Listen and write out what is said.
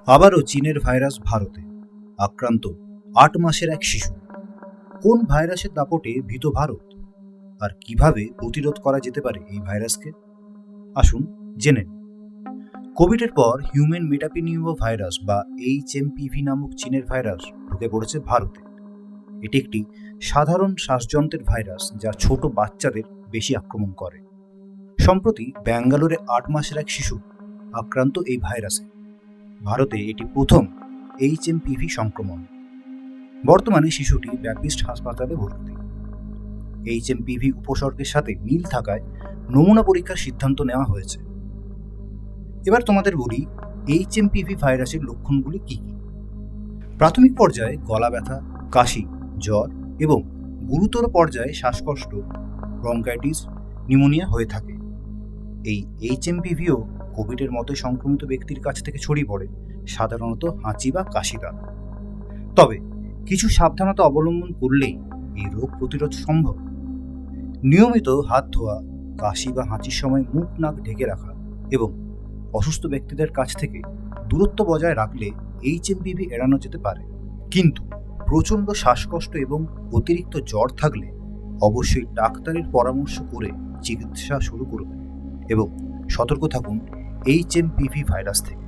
আবারও চীনের ভাইরাস ভারতে আক্রান্ত ৮ মাসের এক শিশু। কোন ভাইরাসের দাপটে ভীত ভারত, আর কিভাবে প্রতিরোধ করা যেতে পারে এই ভাইরাসকে? আসুন জেনে নিন। কোভিডের পর হিউম্যান মেটাপেনিউমো ভাইরাস বা HMPV নামক চীনের ভাইরাস ঢুকে পড়েছে ভারতে। এটি একটি সাধারণ শ্বাসযন্ত্রের ভাইরাস যা ছোট বাচ্চাদের বেশি আক্রমণ করে। সম্প্রতি ব্যাঙ্গালোরে ৮ মাসের এক শিশু আক্রান্ত এই ভাইরাসে। ভারতে এটি প্রথম HMPV সংক্রমণ। বর্তমানে শিশুটি ব্যাপিস্ট হাসপাতালে ভর্তি। HMPV উপসর্গের সাথে মিল থাকায় নমুনা পরীক্ষার সিদ্ধান্ত নেওয়া হয়েছে। এবার তোমাদের বলি HMPV ভাইরাসের লক্ষণগুলি কী কী। প্রাথমিক পর্যায়ে গলা ব্যথা, কাশি, জ্বর এবং গুরুতর পর্যায়ে শ্বাসকষ্ট, ব্রঙ্কাইটিস, নিউমোনিয়া হয়ে থাকে। এই HMPVও কোভিডের মতো সংক্রমিত ব্যক্তির কাছ থেকে ছড়িয়ে পড়ে, সাধারণত হাঁচি বা কাশি দ্বারা। তবে কিছু সাবধানতা অবলম্বন করলেই এই রোগ প্রতিরোধ সম্ভব। নিয়মিত হাত ধোয়া, কাশি বা হাঁচির সময় মুখ নাক ঢেকে রাখা এবং অসুস্থ ব্যক্তিদের কাছ থেকে দূরত্ব বজায় রাখলে HMPV এড়ানো যেতে পারে। কিন্তু প্রচণ্ড শ্বাসকষ্ট এবং অতিরিক্ত জ্বর থাকলে অবশ্যই ডাক্তারের পরামর্শ করে চিকিৎসা শুরু করবেন এবং সতর্ক থাকুন HMPV ভাইরাস থেকে।